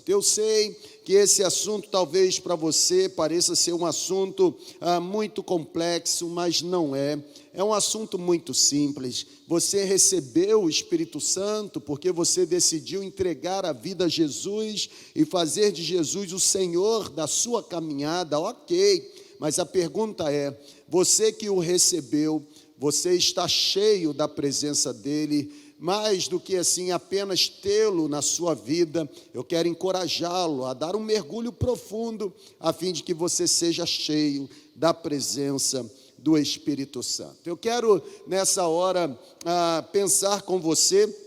Eu sei que esse assunto talvez para você pareça ser um assunto muito complexo, mas não é. É um assunto muito simples. Você recebeu o Espírito Santo porque você decidiu entregar a vida a Jesus e fazer de Jesus o Senhor da sua caminhada, ok. Mas a pergunta é, você que o recebeu, você está cheio da presença dEle? Mais do que assim apenas tê-lo na sua vida, eu quero encorajá-lo a dar um mergulho profundo, a fim de que você seja cheio da presença do Espírito Santo. Eu quero nessa hora pensar com você,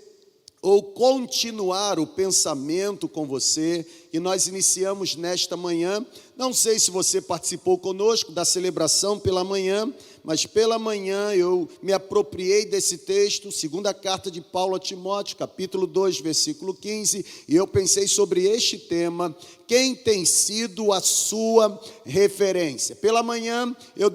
ou continuar o pensamento com você, que nós iniciamos nesta manhã. Não sei se você participou conosco da celebração pela manhã, mas pela manhã eu me apropriei desse texto, segunda carta de Paulo a Timóteo, capítulo 2, versículo 15, e eu pensei sobre este tema: quem tem sido a sua referência? Pela manhã eu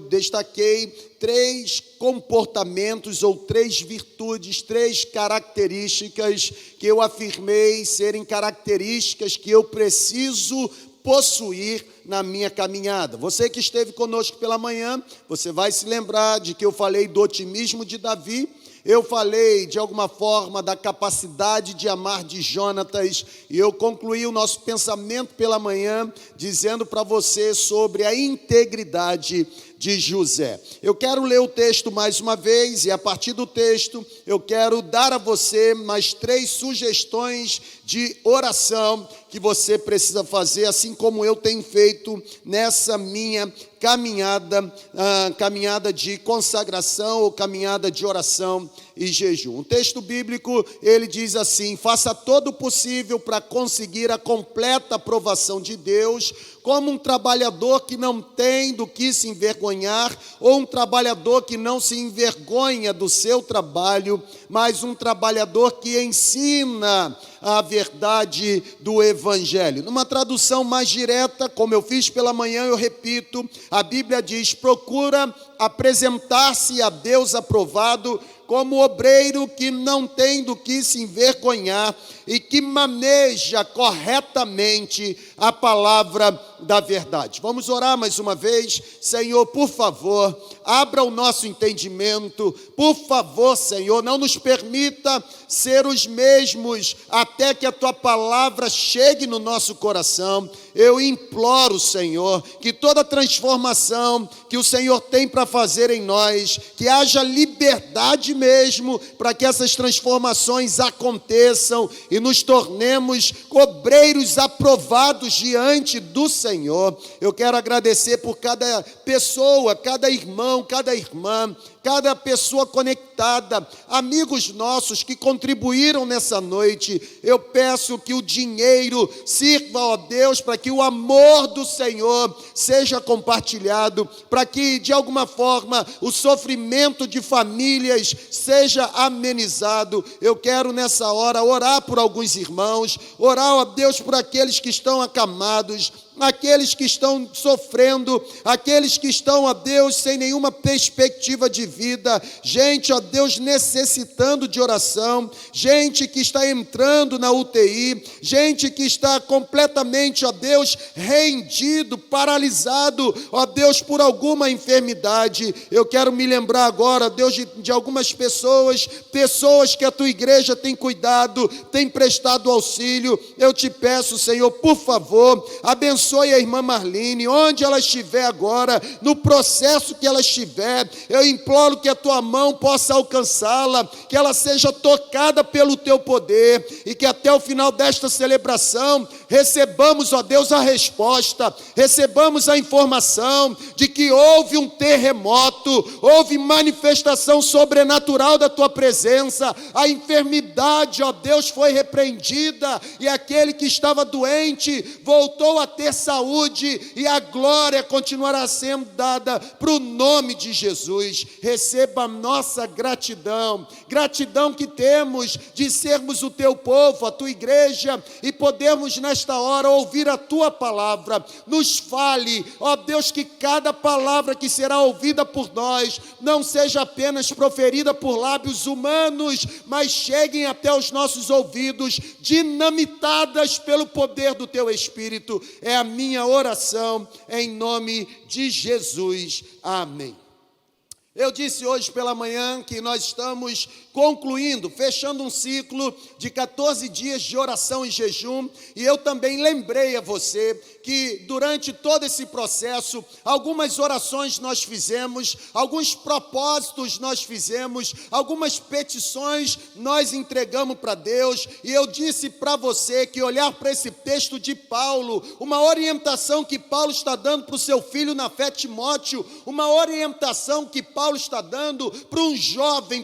destaquei 3 comportamentos ou 3 virtudes, 3 características que eu afirmei serem características que eu preciso possuir na minha caminhada. Você que esteve conosco pela manhã, você vai se lembrar de que eu falei do otimismo de Davi. Eu falei, de alguma forma, da capacidade de amar de Jonatas, e eu concluí o nosso pensamento pela manhã, dizendo para você sobre a integridade de José. Eu quero ler o texto mais uma vez, e a partir do texto, eu quero dar a você mais 3 sugestões de oração que você precisa fazer, assim como eu tenho feito nessa minha caminhada de consagração ou caminhada de oração e jejum. O texto bíblico, ele diz assim: faça todo o possível para conseguir a completa aprovação de Deus, como um trabalhador que não tem do que se envergonhar, ou um trabalhador que não se envergonha do seu trabalho, mas um trabalhador que ensina a verdade do Evangelho. Numa tradução mais direta, como eu fiz pela manhã, eu repito, a Bíblia diz: procura apresentar-se a Deus aprovado, como obreiro que não tem do que se envergonhar e que maneja corretamente a palavra da verdade. Vamos orar mais uma vez. Senhor, por favor, abra o nosso entendimento. Por favor, Senhor, não nos permita ser os mesmos até que a Tua palavra chegue no nosso coração. Eu imploro, Senhor, que toda transformação que o Senhor tem para fazer em nós, que haja liberdade mesmo para que essas transformações aconteçam e nos tornemos obreiros aprovados diante do Senhor. Eu quero agradecer por cada pessoa, cada irmão, cada irmã, cada pessoa conectada, amigos nossos que contribuíram nessa noite. Eu peço que o dinheiro sirva, ó Deus, para que o amor do Senhor seja compartilhado, para que de alguma forma o sofrimento de famílias seja amenizado. Eu quero nessa hora orar por alguns irmãos, orar, ó Deus, por aqueles que estão acamados, aqueles que estão sofrendo, aqueles que estão, ó Deus, sem nenhuma perspectiva de vida, gente, ó Deus, necessitando de oração, gente que está entrando na UTI, gente que está completamente, ó Deus, rendido, paralisado, ó Deus, por alguma enfermidade. Eu quero me lembrar agora, Deus, de algumas pessoas que a Tua igreja tem cuidado, tem prestado auxílio. Eu te peço, Senhor, por favor, abençoe a irmã Marlene, onde ela estiver agora, no processo que ela estiver. Eu imploro que a Tua mão possa alcançá-la, que ela seja tocada pelo Teu poder, e que até o final desta celebração recebamos, ó Deus, a resposta, recebamos a informação de que houve um terremoto, houve manifestação sobrenatural da Tua presença, a enfermidade, ó Deus, foi repreendida, e aquele que estava doente voltou a ter ter saúde, e a glória continuará sendo dada para o nome de Jesus. Receba a nossa gratidão, gratidão que temos de sermos o teu povo, a tua igreja, e podermos nesta hora ouvir a tua palavra. Nos fale, ó Deus, que cada palavra que será ouvida por nós não seja apenas proferida por lábios humanos, mas cheguem até os nossos ouvidos, dinamitadas pelo poder do teu Espírito. É a minha oração, em nome de Jesus. Amém. Eu disse hoje pela manhã que nós estamos concluindo, fechando um ciclo de 14 dias de oração e jejum, e eu também lembrei a você que durante todo esse processo, algumas orações nós fizemos, alguns propósitos nós fizemos, algumas petições nós entregamos para Deus, e eu disse para você que olhar para esse texto de Paulo, uma orientação que Paulo está dando para o seu filho na fé, Timóteo, uma orientação que Paulo está dando para um jovem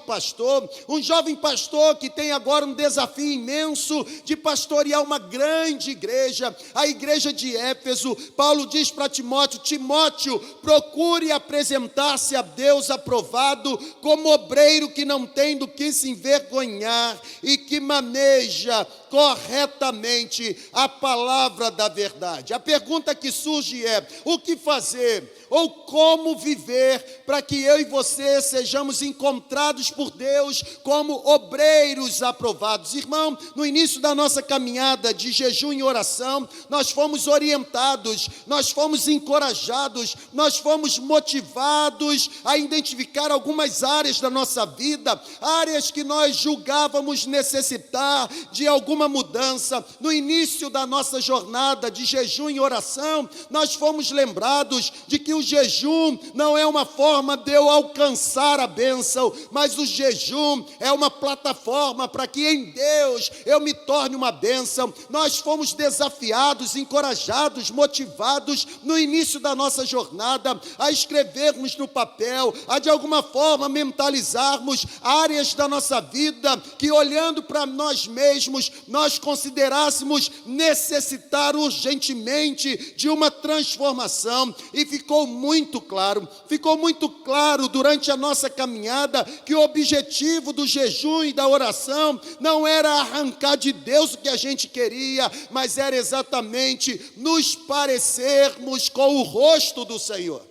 pastor que tem agora um desafio imenso de pastorear uma grande igreja, a igreja de Éfeso. Paulo diz para Timóteo: Timóteo, procure apresentar-se a Deus aprovado, como obreiro que não tem do que se envergonhar e que maneja corretamente a palavra da verdade. A pergunta que surge é: o que fazer ou como viver para que eu e você sejamos encontrados por Deus como obreiros aprovados? Irmão, no início da nossa caminhada de jejum e oração, nós fomos orientados, nós fomos encorajados, nós fomos motivados a identificar algumas áreas da nossa vida, áreas que nós julgávamos necessitar de alguma mudança. No início da nossa jornada de jejum e oração, nós fomos lembrados de que o jejum não é uma forma de eu alcançar a bênção, mas o jejum é uma plataforma para que em Deus eu me torne uma bênção. Nós fomos desafiados, encorajados, motivados no início da nossa jornada a escrevermos no papel, a de alguma forma mentalizarmos áreas da nossa vida que, olhando para nós mesmos, nós considerássemos necessitar urgentemente de uma transformação. E ficou muito claro durante a nossa caminhada que o objetivo do jejum e da oração não era arrancar de Deus o que a gente queria, mas era exatamente nos parecermos com o rosto do Senhor.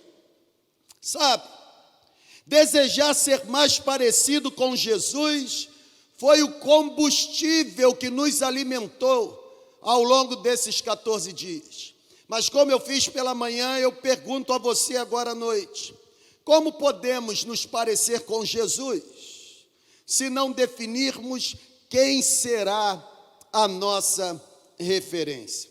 Sabe, desejar ser mais parecido com Jesus foi o combustível que nos alimentou ao longo desses 14 dias. Mas como eu fiz pela manhã, eu pergunto a você agora à noite: como podemos nos parecer com Jesus, se não definirmos quem será a nossa referência?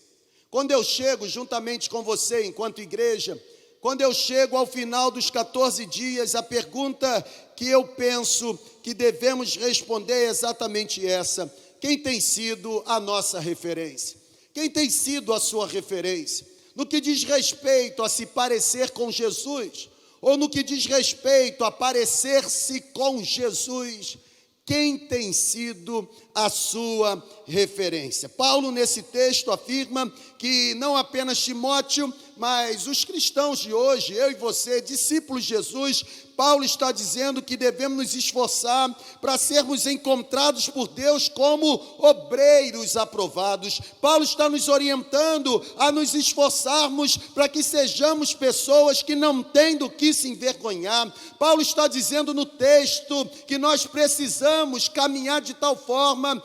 Quando eu chego juntamente com você, enquanto igreja, quando eu chego ao final dos 14 dias, a pergunta que eu penso que devemos responder é exatamente essa: quem tem sido a nossa referência? Quem tem sido a sua referência? No que diz respeito a se parecer com Jesus, ou no que diz respeito a parecer-se com Jesus, quem tem sido a sua referência? Paulo, nesse texto, afirma que não apenas Timóteo, mas os cristãos de hoje, eu e você, discípulos de Jesus, Paulo está dizendo que devemos nos esforçar para sermos encontrados por Deus como obreiros aprovados. Paulo está nos orientando a nos esforçarmos para que sejamos pessoas que não têm do que se envergonhar. Paulo está dizendo no texto que nós precisamos caminhar de tal forma,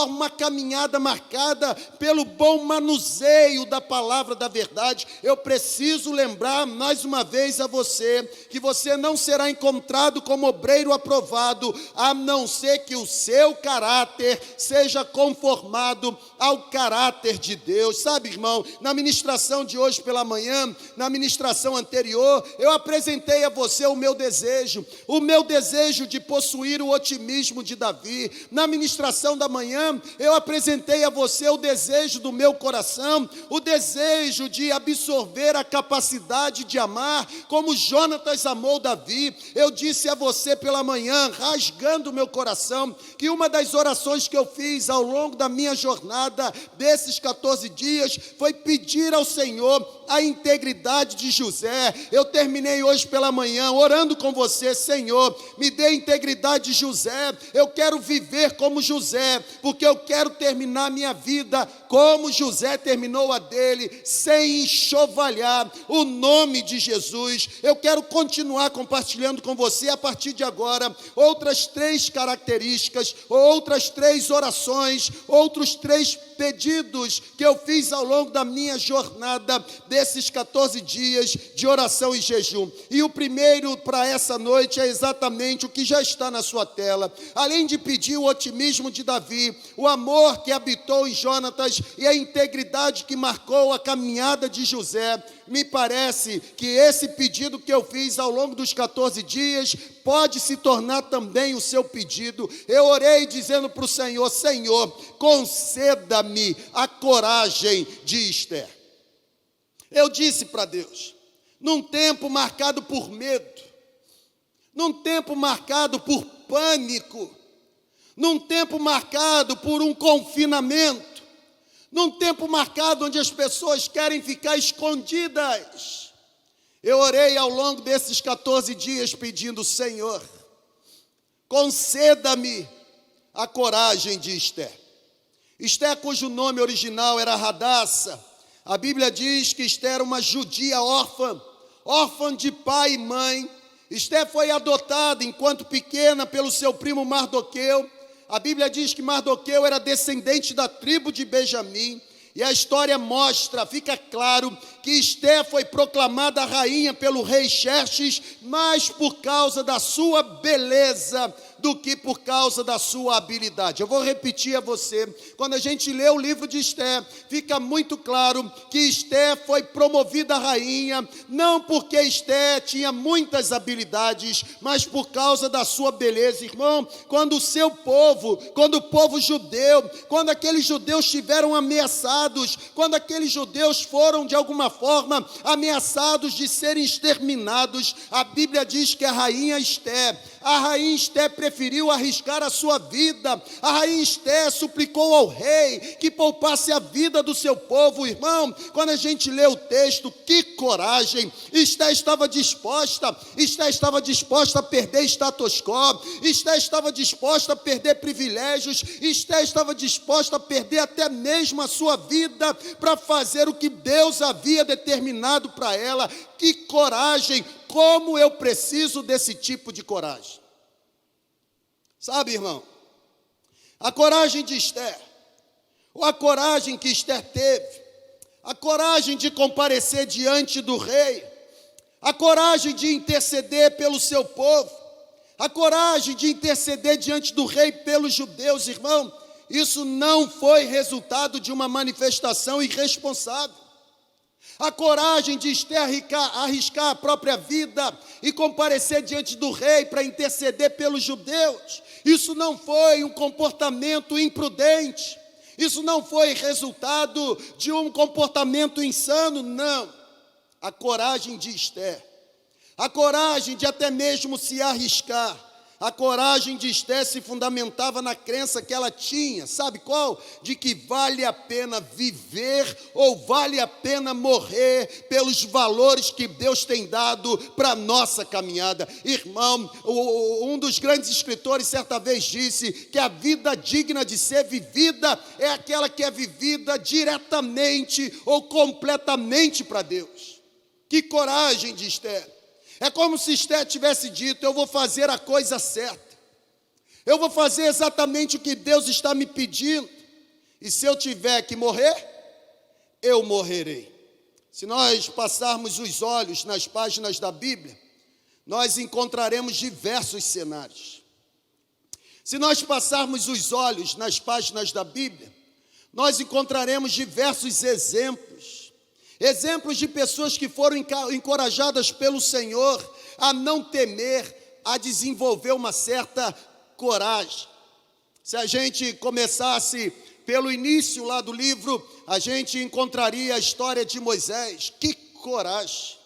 uma caminhada marcada pelo bom manuseio da palavra da verdade. Eu preciso lembrar mais uma vez a você que você não será encontrado como obreiro aprovado, a não ser que o seu caráter seja conformado ao caráter de Deus. Sabe, irmão, na ministração de hoje pela manhã, na ministração anterior, eu apresentei a você o meu desejo de possuir o otimismo de Davi. Na ministração oração da manhã, eu apresentei a você o desejo do meu coração, o desejo de absorver a capacidade de amar, como Jonatas amou Davi. Eu disse a você pela manhã, rasgando o meu coração, que uma das orações que eu fiz ao longo da minha jornada, desses 14 dias, foi pedir ao Senhor a integridade de José. Eu terminei hoje pela manhã orando com você: Senhor, me dê a integridade de José. Eu quero viver como José, porque eu quero terminar minha vida como José terminou a dele, sem enxovalhar o nome de Jesus. Eu quero continuar compartilhando com você a partir de agora outras 3 características, outras 3 orações, outros 3 pedidos que eu fiz ao longo da minha jornada desses 14 dias de oração e jejum. E o primeiro para essa noite é exatamente o que já está na sua tela. Além de pedir o otimismo de Davi, o amor que habitou em Jonatas e a integridade que marcou a caminhada de José, me parece que esse pedido que eu fiz ao longo dos 14 dias pode se tornar também o seu pedido. Eu orei dizendo para o Senhor: Senhor, conceda-me a coragem de Esther. Eu disse para Deus, num tempo marcado por medo, num tempo marcado por pânico, num tempo marcado por um confinamento, num tempo marcado onde as pessoas querem ficar escondidas, eu orei ao longo desses 14 dias pedindo: Senhor, conceda-me a coragem de Esther. Esther, cujo nome original era Hadassah. A Bíblia diz que Esther era uma judia órfã de pai e mãe. Esther foi adotada enquanto pequena pelo seu primo Mardoqueu. A Bíblia diz que Mardoqueu era descendente da tribo de Benjamim. E a história mostra, fica claro, que Esther foi proclamada rainha pelo rei Xerxes, mais por causa da sua beleza do que por causa da sua habilidade. Eu vou repetir a você, quando a gente lê o livro de Esther, fica muito claro que Esther foi promovida rainha, não porque Esther tinha muitas habilidades, mas por causa da sua beleza. Irmão, quando o povo judeu, quando aqueles judeus estiveram ameaçados, quando aqueles judeus foram de alguma forma ameaçados de serem exterminados, a Bíblia diz que a rainha Esther preferiu arriscar a sua vida. A rainha Esther suplicou ao rei que poupasse a vida do seu povo. Irmão, quando a gente lê o texto, que coragem! Esther estava disposta a perder status quo, Esther estava disposta a perder privilégios, Esther estava disposta a perder até mesmo a sua vida para fazer o que Deus havia determinado para ela. Que coragem! Como eu preciso desse tipo de coragem. Sabe, irmão, a coragem de Esther, ou a coragem que Esther teve, a coragem de comparecer diante do rei, a coragem de interceder pelo seu povo, a coragem de interceder diante do rei pelos judeus, irmão, isso não foi resultado de uma manifestação irresponsável. A coragem de Esther arriscar a própria vida e comparecer diante do rei para interceder pelos judeus, isso não foi um comportamento imprudente, isso não foi resultado de um comportamento insano, não. A coragem de Esther, a coragem de até mesmo se arriscar, a coragem de Esther se fundamentava na crença que ela tinha, sabe qual? De que vale a pena viver ou vale a pena morrer pelos valores que Deus tem dado para a nossa caminhada. Irmão, um dos grandes escritores certa vez disse que a vida digna de ser vivida é aquela que é vivida diretamente ou completamente para Deus. Que coragem de Esther! É como se Esther tivesse dito: eu vou fazer a coisa certa, eu vou fazer exatamente o que Deus está me pedindo, e se eu tiver que morrer, eu morrerei. Se nós passarmos os olhos nas páginas da Bíblia, nós encontraremos diversos cenários. Se nós passarmos os olhos nas páginas da Bíblia, nós encontraremos diversos exemplos de pessoas que foram encorajadas pelo Senhor a não temer, a desenvolver uma certa coragem. Se a gente começasse pelo início lá do livro, a gente encontraria a história de Moisés. Que coragem!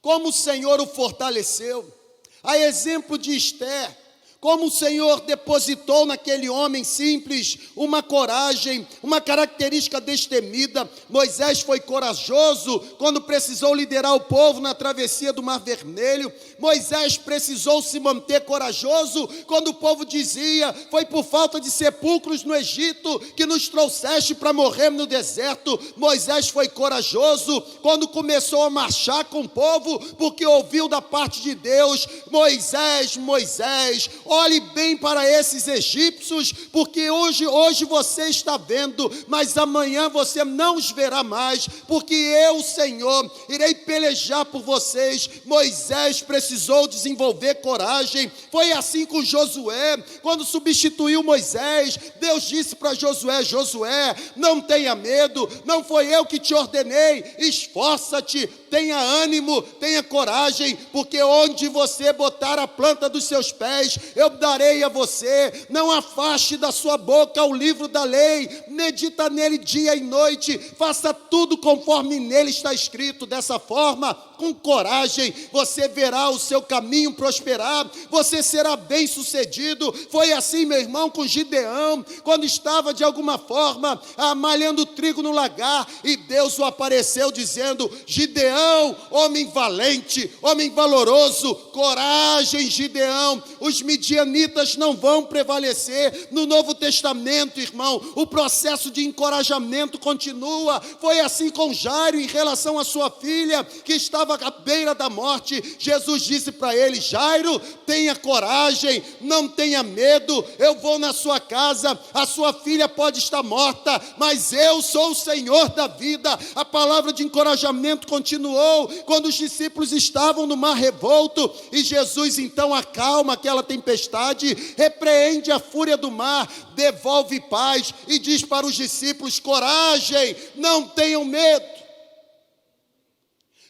Como o Senhor o fortaleceu. A exemplo de Esther, como o Senhor depositou naquele homem simples uma coragem, uma característica destemida. Moisés foi corajoso quando precisou liderar o povo na travessia do Mar Vermelho. Moisés precisou se manter corajoso quando o povo dizia: foi por falta de sepulcros no Egito que nos trouxeste para morrer no deserto. Moisés foi corajoso quando começou a marchar com o povo, porque ouviu da parte de Deus: Moisés, Moisés, olhe bem para esses egípcios, porque hoje você está vendo, mas amanhã você não os verá mais, porque eu, Senhor, irei pelejar por vocês. Moisés precisou desenvolver coragem. Foi assim com Josué, quando substituiu Moisés. Deus disse para Josué: Josué, não tenha medo, não foi eu que te ordenei, esforça-te, tenha ânimo, tenha coragem, porque onde você botar a planta dos seus pés, eu darei a você. Não afaste da sua boca o livro da lei, medita nele dia e noite, faça tudo conforme nele está escrito. Dessa forma, com coragem, você verá o seu caminho prosperar, você será bem sucedido. Foi assim, meu irmão, com Gideão, quando estava de alguma forma malhando trigo no lagar, e Deus o apareceu dizendo: Gideão, homem valente, homem valoroso, coragem, Gideão, os midianitas não vão prevalecer. No Novo Testamento, irmão, o processo de encorajamento continua. Foi assim com Jairo em relação à sua filha, que estava à beira da morte. Jesus disse para ele: Jairo, tenha coragem, não tenha medo, eu vou na sua casa, a sua filha pode estar morta, mas eu sou o Senhor da vida. A palavra de encorajamento continuou quando os discípulos estavam no mar revolto, e Jesus então acalma aquela tempestade, repreende a fúria do mar, devolve paz e diz para os discípulos: coragem, não tenham medo.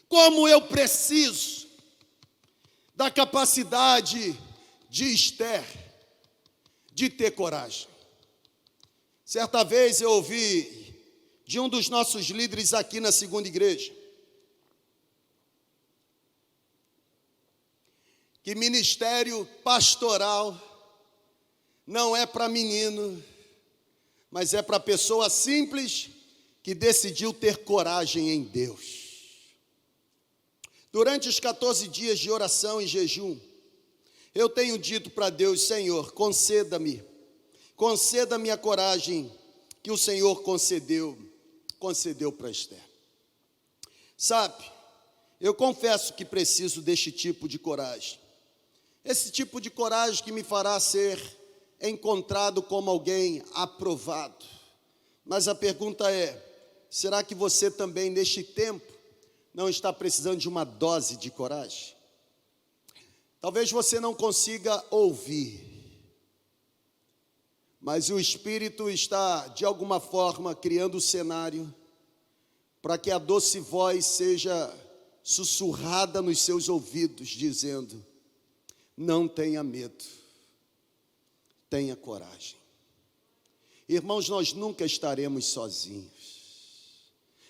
Como eu preciso da capacidade de Esther de ter coragem. Certa vez eu ouvi de um dos nossos líderes aqui na segunda igreja que ministério pastoral não é para menino, mas é para pessoa simples que decidiu ter coragem em Deus. Durante os 14 dias de oração e jejum, eu tenho dito para Deus: Senhor, conceda-me a coragem que o Senhor concedeu para Esther. Sabe, eu confesso que preciso deste tipo de coragem. Esse tipo de coragem que me fará ser encontrado como alguém aprovado. Mas a pergunta é: será que você também neste tempo não está precisando de uma dose de coragem? Talvez você não consiga ouvir, mas o Espírito está de alguma forma criando o cenário para que a doce voz seja sussurrada nos seus ouvidos, dizendo: não tenha medo, tenha coragem. Irmãos, nós nunca estaremos sozinhos.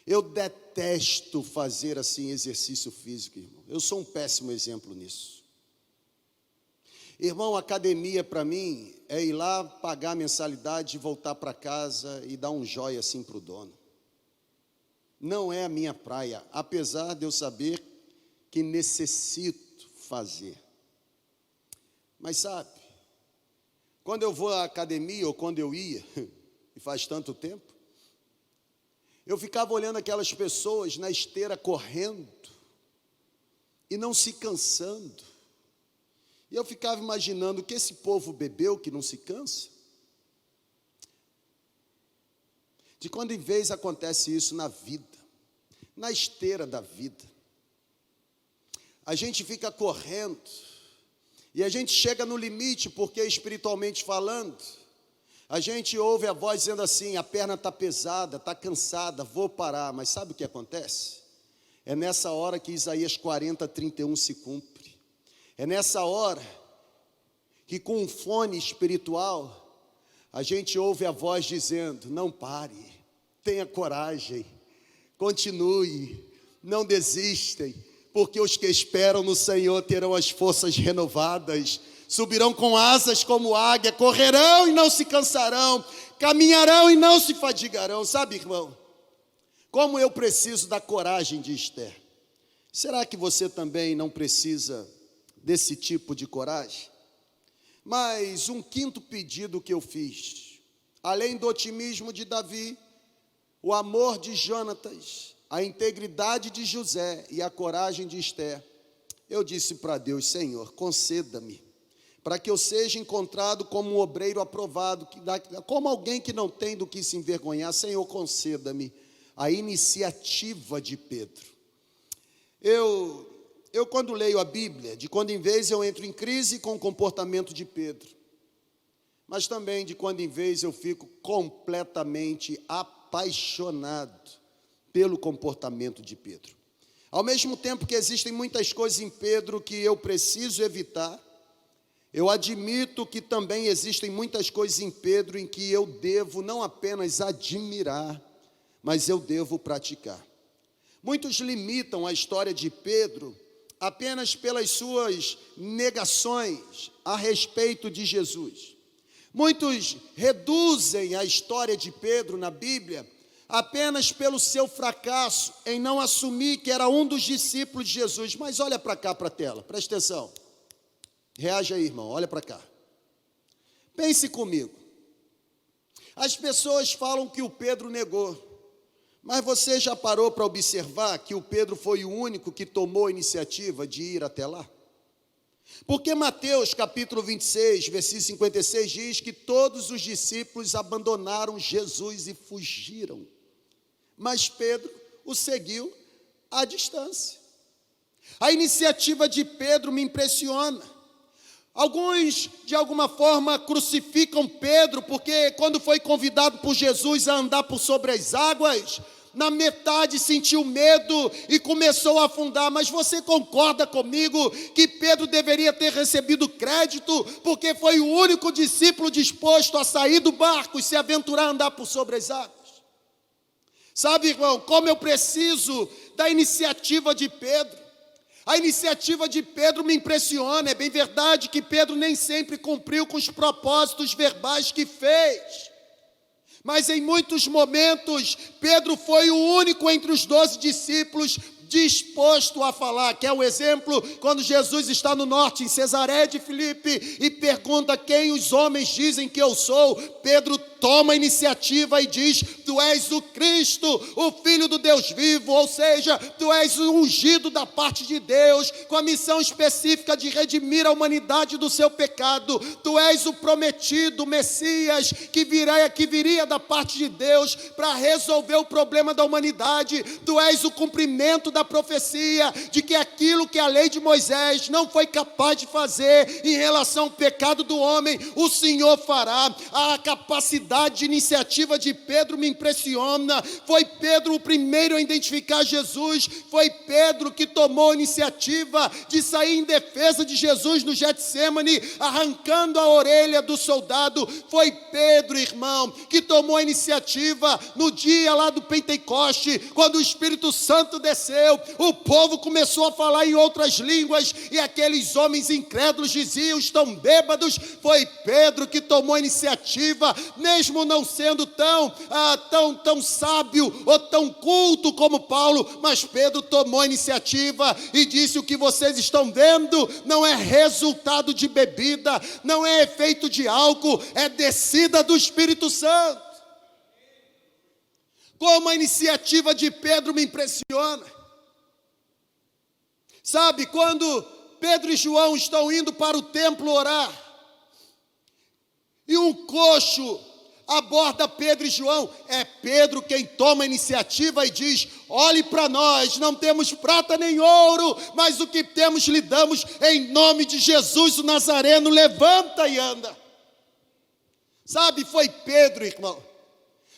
Eu detesto fazer assim exercício físico, irmão. Eu sou um péssimo exemplo nisso. Irmão, academia para mim é ir lá, pagar a mensalidade, voltar para casa e dar um joia assim para o dono. Não é a minha praia, apesar de eu saber que necessito fazer. Mas sabe, quando eu vou à academia, ou quando eu ia, e faz tanto tempo, eu ficava olhando aquelas pessoas na esteira correndo e não se cansando. E eu ficava imaginando: o que esse povo bebeu que não se cansa? De quando em vez acontece isso na vida, na esteira da vida. A gente fica correndo e a gente chega no limite, porque espiritualmente falando, a gente ouve a voz dizendo assim: a perna está pesada, está cansada, vou parar. Mas sabe o que acontece? É nessa hora que Isaías 40:31 se cumpre. É nessa hora que, com um fone espiritual, a gente ouve a voz dizendo: não pare, tenha coragem, continue, não desistem, porque os que esperam no Senhor terão as forças renovadas, subirão com asas como águia, correrão e não se cansarão, caminharão e não se fadigarão. Sabe, irmão, como eu preciso da coragem de Esther. Será que você também não precisa desse tipo de coragem? Mas um quinto pedido que eu fiz, além do otimismo de Davi, o amor de Jonatas, a integridade de José e a coragem de Esther, eu disse para Deus: Senhor, conceda-me, para que eu seja encontrado como um obreiro aprovado, como alguém que não tem do que se envergonhar. Senhor, conceda-me a iniciativa de Pedro. Eu quando leio a Bíblia, de quando em vez eu entro em crise com o comportamento de Pedro, mas também de quando em vez eu fico completamente apaixonado pelo comportamento de Pedro. Ao mesmo tempo que existem muitas coisas em Pedro que eu preciso evitar, eu admito que também existem muitas coisas em Pedro em que eu devo não apenas admirar, mas eu devo praticar. Muitos limitam a história de Pedro apenas pelas suas negações a respeito de Jesus. Muitos reduzem a história de Pedro na Bíblia apenas pelo seu fracasso em não assumir que era um dos discípulos de Jesus. Mas olha para cá, para a tela, presta atenção. Reage aí, irmão, olha para cá. Pense comigo. As pessoas falam que o Pedro negou, mas você já parou para observar que o Pedro foi o único que tomou a iniciativa de ir até lá? Porque Mateus capítulo 26, versículo 56 diz que todos os discípulos abandonaram Jesus e fugiram, mas Pedro o seguiu à distância. A iniciativa de Pedro me impressiona. Alguns, de alguma forma, crucificam Pedro, porque quando foi convidado por Jesus a andar por sobre as águas, na metade sentiu medo e começou a afundar. Mas você concorda comigo que Pedro deveria ter recebido crédito, porque foi o único discípulo disposto a sair do barco e se aventurar a andar por sobre as águas? Sabe, irmão, como eu preciso da iniciativa de Pedro. A iniciativa de Pedro me impressiona. É bem verdade que Pedro nem sempre cumpriu com os propósitos verbais que fez, mas em muitos momentos Pedro foi o único entre os 12 discípulos disposto a falar. Quer um exemplo? Quando Jesus está no norte, em Cesareia de Filipe, e pergunta: quem os homens dizem que eu sou? Pedro toma a iniciativa e diz: tu és o Cristo, o Filho do Deus vivo, ou seja, tu és o ungido da parte de Deus, com a missão específica de redimir a humanidade do seu pecado. Tu és o prometido, o Messias, que viria da parte de Deus para resolver o problema da humanidade. Tu és o cumprimento da profecia de que aquilo que a lei de Moisés não foi capaz de fazer em relação ao pecado do homem, o Senhor fará. A capacidade de iniciativa de Pedro me impressiona. Foi Pedro o primeiro a identificar Jesus. Foi Pedro que tomou a iniciativa de sair em defesa de Jesus no Getsemane, arrancando a orelha do soldado. Foi Pedro, irmão, que tomou a iniciativa no dia lá do Pentecoste, quando o Espírito Santo desceu. O povo começou a falar em outras línguas e aqueles homens incrédulos diziam: estão bêbados. Foi Pedro que tomou a iniciativa, mesmo não sendo tão sábio ou tão culto como Paulo, mas Pedro tomou a iniciativa e disse: o que vocês estão vendo não é resultado de bebida, não é efeito de álcool, é descida do Espírito Santo. Como a iniciativa de Pedro me impressiona. Sabe, quando Pedro e João estão indo para o templo orar, e um coxo aborda Pedro e João, é Pedro quem toma a iniciativa e diz: olhe para nós, não temos prata nem ouro, mas o que temos lhe damos, em nome de Jesus o Nazareno, levanta e anda. Sabe, foi Pedro, irmão,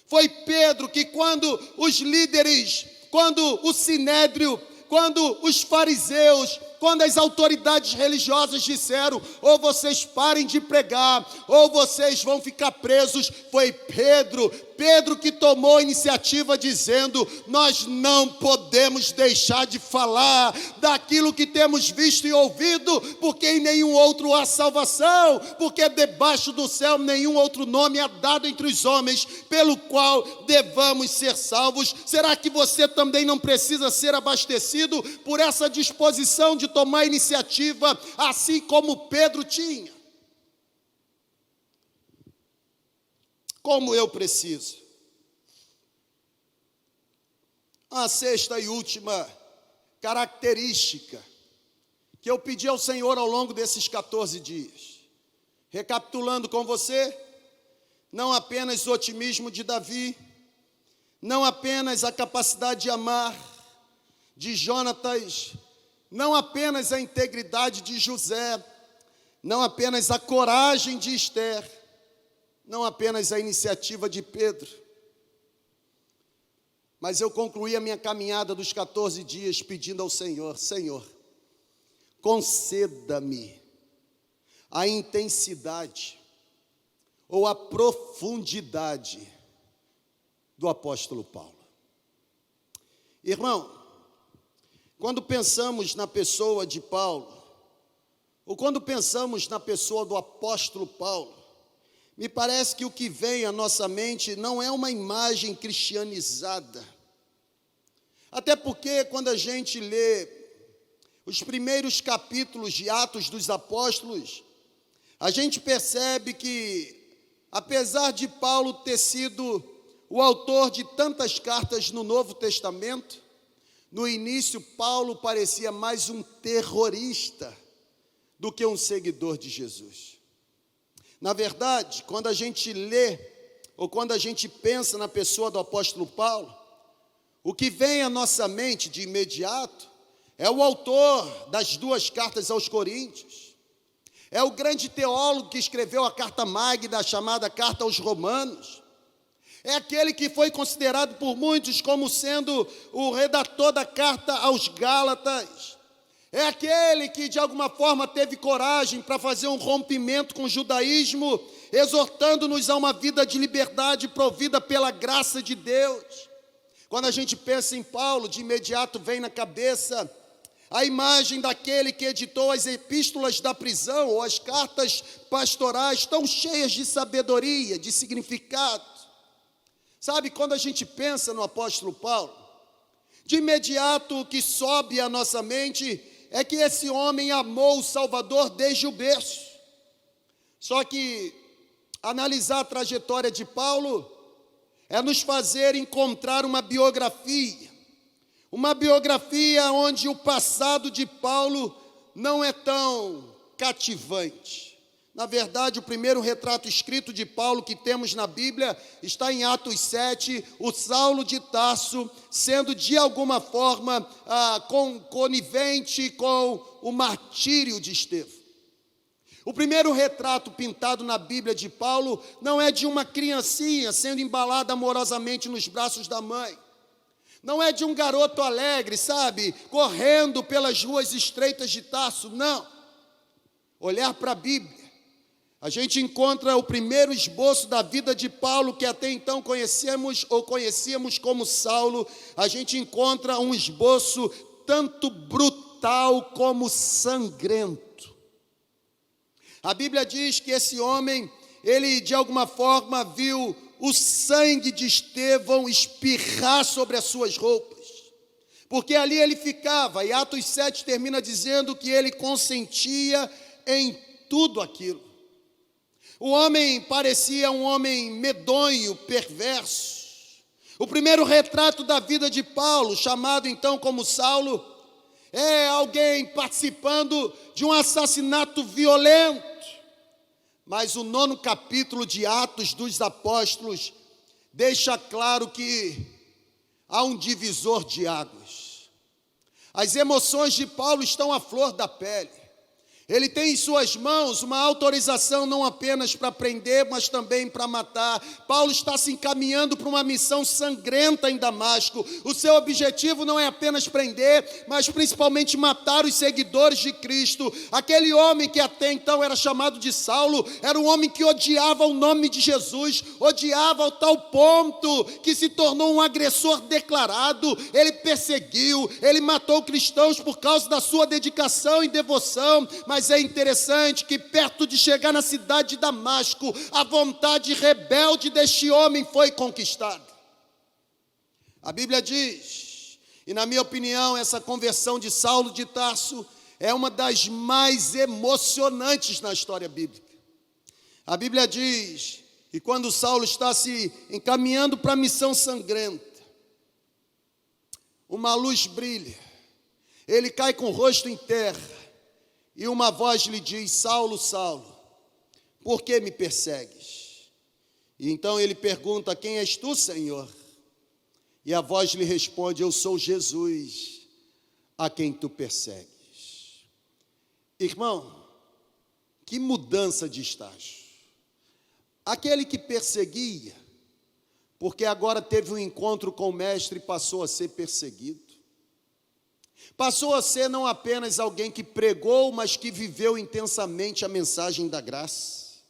foi Pedro que quando os líderes, quando o Sinédrio, quando os fariseus quando as autoridades religiosas disseram: ou vocês parem de pregar, ou vocês vão ficar presos, foi Pedro que tomou a iniciativa dizendo: nós não podemos deixar de falar daquilo que temos visto e ouvido, porque em nenhum outro há salvação, porque debaixo do céu nenhum outro nome é dado entre os homens, pelo qual devamos ser salvos. Será que você também não precisa ser abastecido por essa disposição de tomar iniciativa, assim como Pedro tinha? Como eu preciso. A sexta e última característica que eu pedi ao Senhor ao longo desses 14 dias. Recapitulando com você, não apenas o otimismo de Davi, não apenas a capacidade de amar de Jonatas, não apenas a integridade de José, não apenas a coragem de Esther, não apenas a iniciativa de Pedro, mas eu concluí a minha caminhada dos 14 dias pedindo ao Senhor: Senhor, conceda-me a intensidade ou a profundidade do apóstolo Paulo. Irmão, quando pensamos na pessoa de Paulo, ou quando pensamos na pessoa do apóstolo Paulo, me parece que o que vem à nossa mente não é uma imagem cristianizada. Até porque quando a gente lê os primeiros capítulos de Atos dos Apóstolos, a gente percebe que, apesar de Paulo ter sido o autor de tantas cartas no Novo Testamento, no início Paulo parecia mais um terrorista do que um seguidor de Jesus. Na verdade, quando a gente lê, ou quando a gente pensa na pessoa do apóstolo Paulo, o que vem à nossa mente de imediato é o autor das 2 cartas aos Coríntios, é o grande teólogo que escreveu a carta magna, chamada Carta aos Romanos, é aquele que foi considerado por muitos como sendo o redator da carta aos Gálatas, é aquele que de alguma forma teve coragem para fazer um rompimento com o judaísmo, exortando-nos a uma vida de liberdade provida pela graça de Deus. Quando a gente pensa em Paulo, de imediato vem na cabeça a imagem daquele que editou as epístolas da prisão, ou as cartas pastorais, tão cheias de sabedoria, de significado. Sabe, quando a gente pensa no apóstolo Paulo, de imediato o que sobe à nossa mente é que esse homem amou o Salvador desde o berço. Só que analisar a trajetória de Paulo é nos fazer encontrar uma biografia onde o passado de Paulo não é tão cativante. Na verdade, o primeiro retrato escrito de Paulo que temos na Bíblia está em Atos 7, o Saulo de Tarso sendo de alguma forma conivente com o martírio de Estevão. O primeiro retrato pintado na Bíblia de Paulo não é de uma criancinha sendo embalada amorosamente nos braços da mãe. Não é de um garoto alegre, sabe, correndo pelas ruas estreitas de Tarso, não. Olhar para a Bíblia, a gente encontra o primeiro esboço da vida de Paulo, que até então conhecíamos como Saulo. A gente encontra um esboço tanto brutal como sangrento. A Bíblia diz que esse homem, ele de alguma forma viu o sangue de Estevão espirrar sobre as suas roupas, porque ali ele ficava, e Atos 7 termina dizendo que ele consentia em tudo aquilo. O homem parecia um homem medonho, perverso. O primeiro retrato da vida de Paulo, chamado então como Saulo, é alguém participando de um assassinato violento. Mas o 9º capítulo de Atos dos Apóstolos deixa claro que há um divisor de águas. As emoções de Paulo estão à flor da pele. Ele tem em suas mãos uma autorização não apenas para prender, mas também para matar. Paulo está se encaminhando para uma missão sangrenta em Damasco. O seu objetivo não é apenas prender, mas principalmente matar os seguidores de Cristo. Aquele homem que até então era chamado de Saulo, era um homem que odiava o nome de Jesus, odiava ao tal ponto que se tornou um agressor declarado. Ele perseguiu, ele matou cristãos por causa da sua dedicação e devoção, mas é interessante que perto de chegar na cidade de Damasco, a vontade rebelde deste homem foi conquistada. A Bíblia diz, e na minha opinião, essa conversão de Saulo de Tarso é uma das mais emocionantes na história bíblica. A Bíblia diz que quando Saulo está se encaminhando para a missão sangrenta, uma luz brilha, ele cai com o rosto em terra, e uma voz lhe diz: Saulo, Saulo, por que me persegues? E então ele pergunta: quem és tu, Senhor? E a voz lhe responde: eu sou Jesus, a quem tu persegues. Irmão, que mudança de estágio. Aquele que perseguia, porque agora teve um encontro com o mestre e passou a ser perseguido. Passou a ser não apenas alguém que pregou, mas que viveu intensamente a mensagem da graça.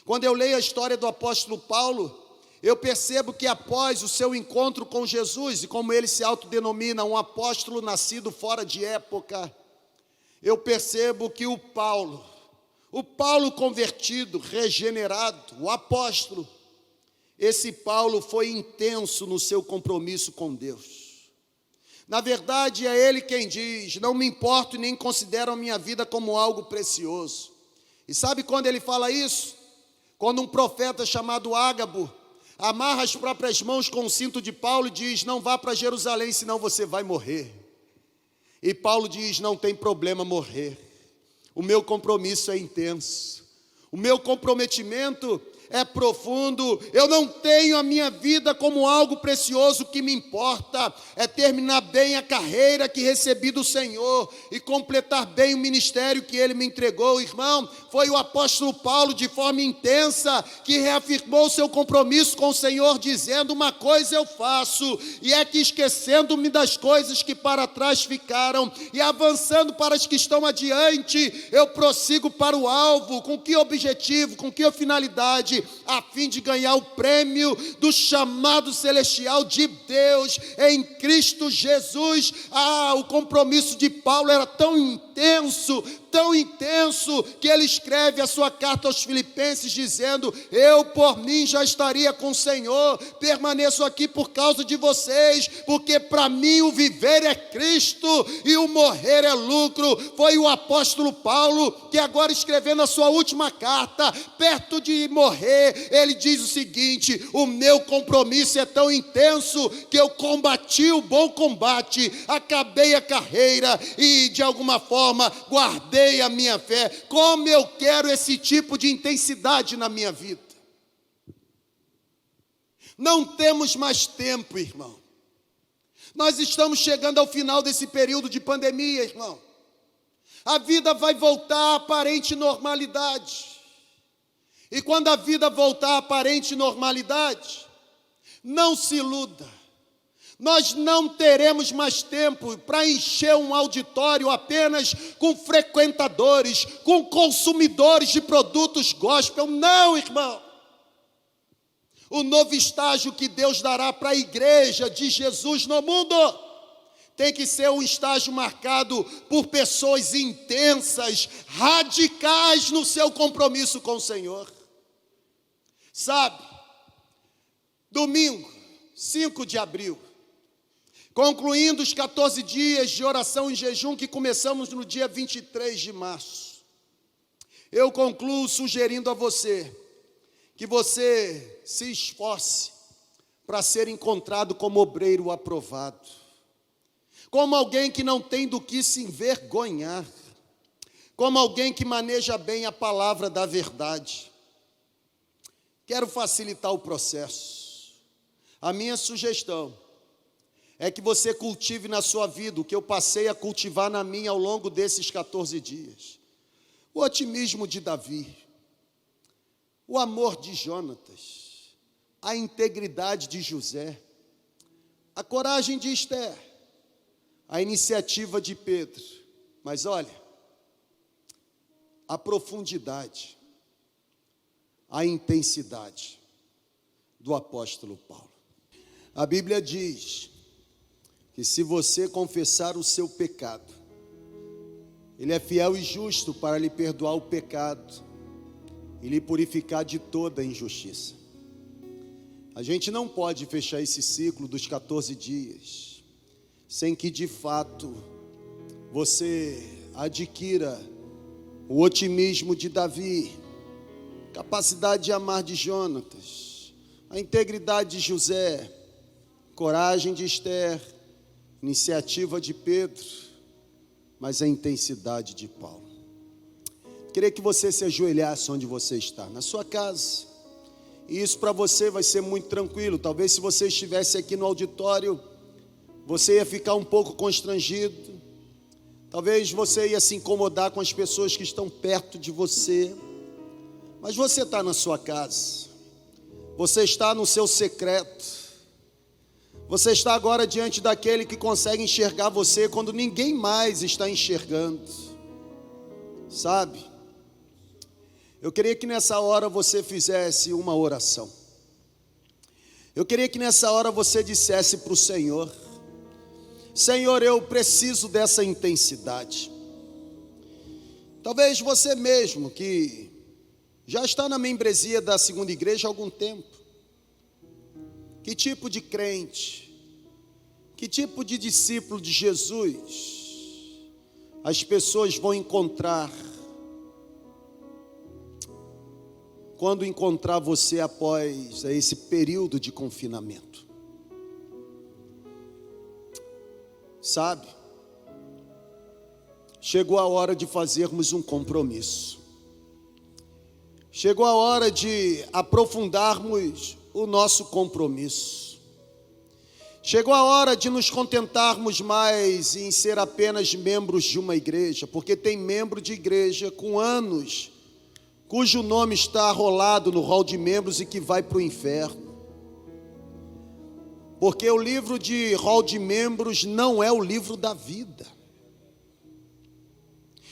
Quando eu leio a história do apóstolo Paulo, eu percebo que após o seu encontro com Jesus, e como ele se autodenomina, um apóstolo nascido fora de época, eu percebo que o Paulo convertido, regenerado, o apóstolo, esse Paulo foi intenso no seu compromisso com Deus. Na verdade, é ele quem diz: não me importo e nem considero a minha vida como algo precioso. E sabe quando ele fala isso? Quando um profeta chamado Ágabo amarra as próprias mãos com o cinto de Paulo e diz: não vá para Jerusalém, senão você vai morrer. E Paulo diz: não tem problema morrer, o meu compromisso é intenso, o meu comprometimento é profundo. Eu não tenho a minha vida como algo precioso. O que me importa é terminar bem a carreira que recebi do Senhor e completar bem o ministério que Ele me entregou. Irmão, foi o apóstolo Paulo, de forma intensa, que reafirmou seu compromisso com o Senhor, dizendo: uma coisa eu faço, e é que esquecendo-me das coisas que para trás ficaram e avançando para as que estão adiante, eu prossigo para o alvo. Com que objetivo, com que finalidade? A fim de ganhar o prêmio do chamado celestial de Deus em Cristo Jesus. O compromisso de Paulo era tão intenso, que ele escreve a sua carta aos Filipenses dizendo: eu por mim já estaria com o Senhor, permaneço aqui por causa de vocês, porque para mim o viver é Cristo e o morrer é lucro. Foi o apóstolo Paulo que agora, escrevendo a sua última carta, perto de morrer, ele diz o seguinte: o meu compromisso é tão intenso que eu combati o bom combate, acabei a carreira e de alguma forma guardei a minha fé. Como eu quero esse tipo de intensidade na minha vida. Não temos mais tempo, irmão. Nós estamos chegando ao final desse período de pandemia, irmão. A vida vai voltar à aparente normalidade. E quando a vida voltar à aparente normalidade, não se iluda. Nós não teremos mais tempo para encher um auditório apenas com frequentadores, com consumidores de produtos gospel. Não, irmão. O novo estágio que Deus dará para a igreja de Jesus no mundo tem que ser um estágio marcado por pessoas intensas, radicais no seu compromisso com o Senhor. Sabe, domingo, 5 de abril, concluindo os 14 dias de oração e jejum que começamos no dia 23 de março, eu concluo sugerindo a você que você se esforce para ser encontrado como obreiro aprovado, como alguém que não tem do que se envergonhar, como alguém que maneja bem a palavra da verdade. Quero facilitar o processo. A minha sugestão é que você cultive na sua vida o que eu passei a cultivar na minha ao longo desses 14 dias. o otimismo de Davi, o amor de Jonatas, a integridade de José, a coragem de Esther, a iniciativa de Pedro. Mas olha, a profundidade, a intensidade do apóstolo Paulo. A Bíblia diz que se você confessar o seu pecado, Ele é fiel e justo para lhe perdoar o pecado e lhe purificar de toda injustiça. A gente não pode fechar esse ciclo dos 14 dias sem que de fato você adquira o otimismo de Davi, capacidade de amar de Jonatas, a integridade de José, coragem de Esther, iniciativa de Pedro, mas a intensidade de Paulo. Queria que você se ajoelhasse onde você está, na sua casa. E isso para você vai ser muito tranquilo. Talvez se você estivesse aqui no auditório, você ia ficar um pouco constrangido. Talvez você ia se incomodar com as pessoas que estão perto de você. Mas você está na sua casa. Você está no seu secreto. Você está agora diante daquele que consegue enxergar você quando ninguém mais está enxergando. Sabe? Eu queria que nessa hora você fizesse uma oração. Eu queria que nessa hora você dissesse para o Senhor: Senhor, eu preciso dessa intensidade. Talvez você mesmo que já está na membresia da segunda igreja há algum tempo. Que tipo de crente, que tipo de discípulo de Jesus as pessoas vão encontrar quando encontrar você após esse período de confinamento? Sabe? Chegou a hora de fazermos um compromisso. Chegou a hora de aprofundarmos o nosso compromisso. Chegou a hora de nos contentarmos mais em ser apenas membros de uma igreja, porque tem membro de igreja com anos, cujo nome está arrolado no rol de membros e que vai para o inferno. Porque o livro de rol de membros não é o livro da vida.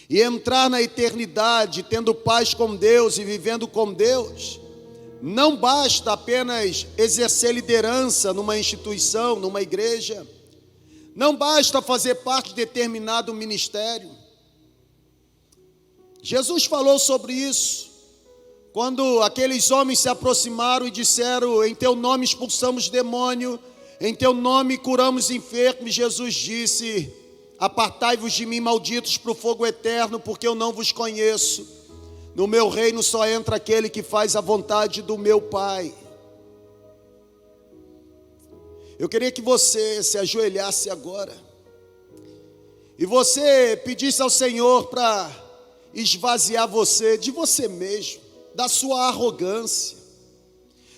E entrar na eternidade, tendo paz com Deus e vivendo com Deus, não basta apenas exercer liderança numa instituição, numa igreja. Não basta fazer parte de determinado ministério. Jesus falou sobre isso, quando aqueles homens se aproximaram e disseram: em teu nome expulsamos demônio, em teu nome curamos enfermos. Jesus disse: apartai-vos de mim, malditos, para o fogo eterno, porque eu não vos conheço. No meu reino só entra aquele que faz a vontade do meu Pai. Eu queria que você se ajoelhasse agora e você pedisse ao Senhor para esvaziar você de você mesmo, da sua arrogância,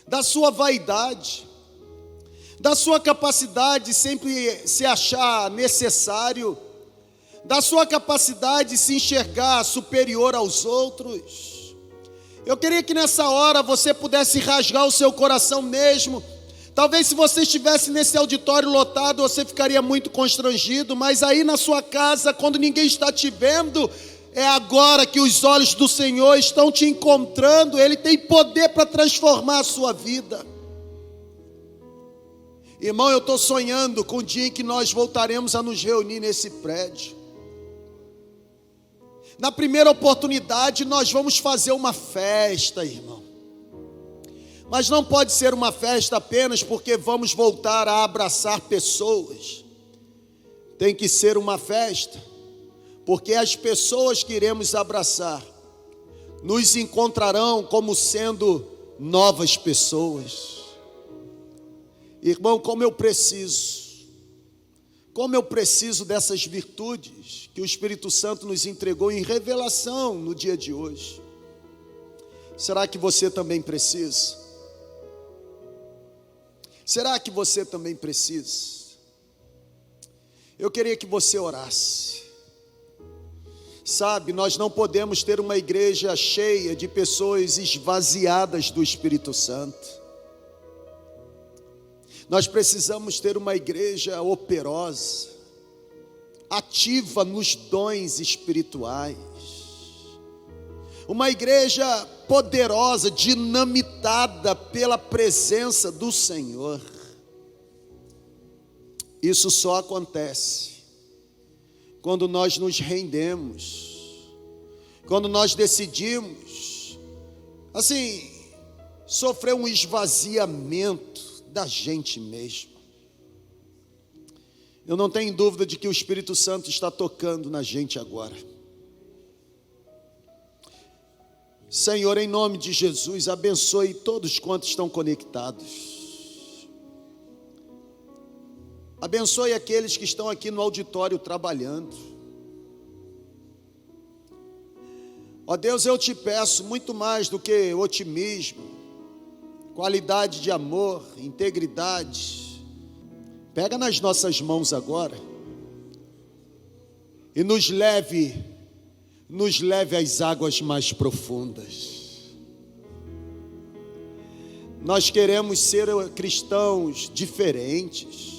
da sua vaidade, da sua capacidade de sempre se achar necessário, da sua capacidade de se enxergar superior aos outros. Eu queria que nessa hora você pudesse rasgar o seu coração mesmo. Talvez se você estivesse nesse auditório lotado, você ficaria muito constrangido, mas aí na sua casa, quando ninguém está te vendo, é agora que os olhos do Senhor estão te encontrando. Ele tem poder para transformar a sua vida. Irmão, eu estou sonhando com o dia em que nós voltaremos a nos reunir nesse prédio. Na primeira oportunidade nós vamos fazer uma festa, irmão. Mas não pode ser uma festa apenas porque vamos voltar a abraçar pessoas. Tem que ser uma festa porque as pessoas que iremos abraçar nos encontrarão como sendo novas pessoas. Irmão, como eu preciso dessas virtudes que o Espírito Santo nos entregou em revelação no dia de hoje. Será que você também precisa? Será que você também precisa? Eu queria que você orasse. Sabe, nós não podemos ter uma igreja cheia de pessoas esvaziadas do Espírito Santo. Nós precisamos ter uma igreja operosa, ativa nos dons espirituais. Uma igreja poderosa, dinamitada pela presença do Senhor. Isso só acontece quando nós nos rendemos, quando nós decidimos, assim, sofrer um esvaziamento da gente mesmo. Eu não tenho dúvida de que o Espírito Santo está tocando na gente agora. Senhor, em nome de Jesus, abençoe todos quantos estão conectados. Abençoe aqueles que estão aqui no auditório trabalhando. Ó Deus, eu te peço muito mais do que otimismo, qualidade de amor, integridade. Pega nas nossas mãos agora e nos leve às águas mais profundas. Nós queremos ser cristãos diferentes.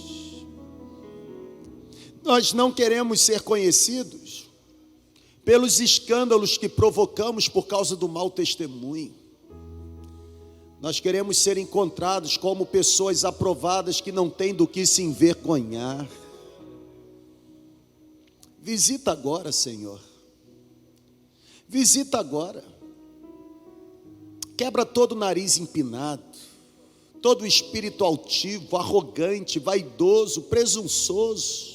Nós não queremos ser conhecidos pelos escândalos que provocamos por causa do mau testemunho. Nós queremos ser encontrados como pessoas aprovadas que não têm do que se envergonhar. Visita agora, Senhor. Visita agora. Quebra todo o nariz empinado, todo o espírito altivo, arrogante, vaidoso, presunçoso.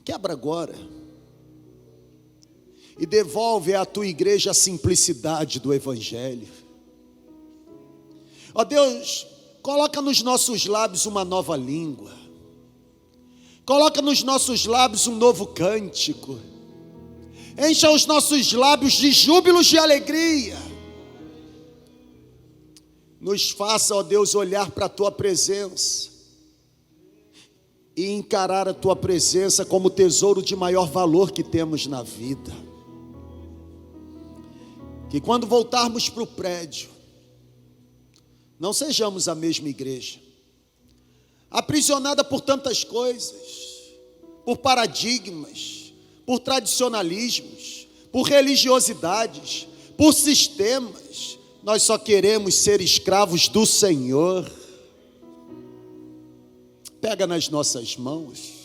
Quebra agora. E devolve à tua igreja a simplicidade do Evangelho. Ó Deus, coloca nos nossos lábios uma nova língua. Coloca nos nossos lábios um novo cântico. Encha os nossos lábios de júbilos de alegria. Nos faça, ó Deus, olhar para a tua presença e encarar a tua presença como o tesouro de maior valor que temos na vida. Que quando voltarmos para o prédio, não sejamos a mesma igreja, aprisionada por tantas coisas, por paradigmas, por tradicionalismos, por religiosidades, por sistemas. Nós só queremos ser escravos do Senhor. Pega nas nossas mãos.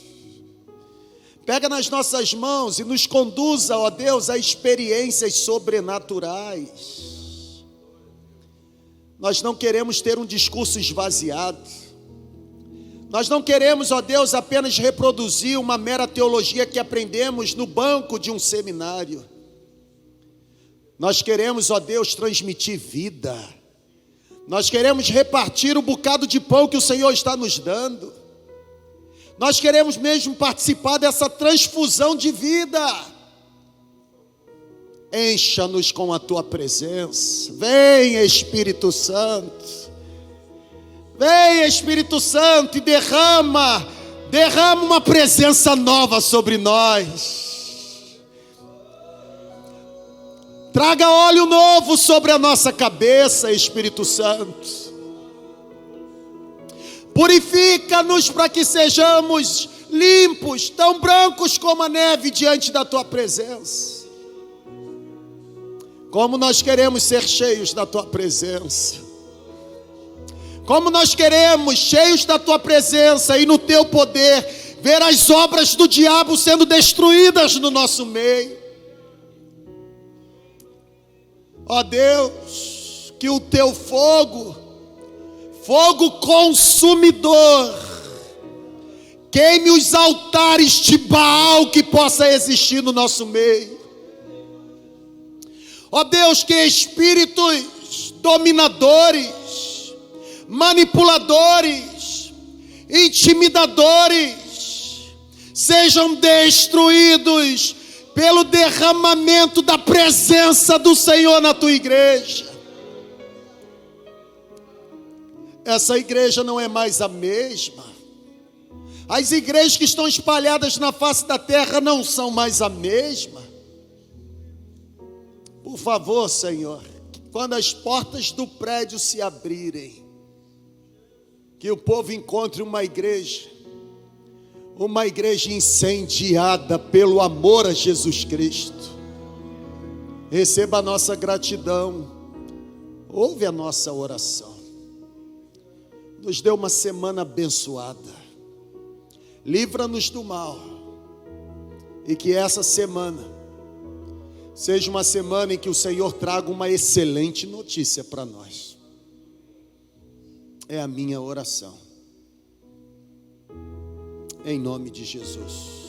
Pega nas nossas mãos e nos conduza, ó Deus, a experiências sobrenaturais. Nós não queremos ter um discurso esvaziado. Nós não queremos, ó Deus, apenas reproduzir uma mera teologia que aprendemos no banco de um seminário. Nós queremos, ó Deus, transmitir vida. Nós queremos repartir o bocado de pão que o Senhor está nos dando. Nós queremos mesmo participar dessa transfusão de vida. Encha-nos com a tua presença. Vem, Espírito Santo. Vem, Espírito Santo, e derrama uma presença nova sobre nós. Traga óleo novo sobre a nossa cabeça, Espírito Santo. Purifica-nos para que sejamos limpos, tão brancos como a neve diante da tua presença. Como nós queremos ser cheios da tua presença. Como nós queremos, cheios da tua presença e no teu poder, ver as obras do diabo sendo destruídas no nosso meio. Ó Deus, que o teu fogo consumidor, queime os altares de Baal que possa existir no nosso meio. Ó Deus, que espíritos dominadores, manipuladores, intimidadores, sejam destruídos pelo derramamento da presença do Senhor na tua igreja. Essa igreja não é mais a mesma. As igrejas que estão espalhadas na face da terra não são mais a mesma. Por favor, Senhor, quando as portas do prédio se abrirem, que o povo encontre uma igreja incendiada pelo amor a Jesus Cristo. Receba a nossa gratidão, ouve a nossa oração, nos dê uma semana abençoada, livra-nos do mal, e que essa semana seja uma semana em que o Senhor traga uma excelente notícia para nós. É a minha oração, em nome de Jesus.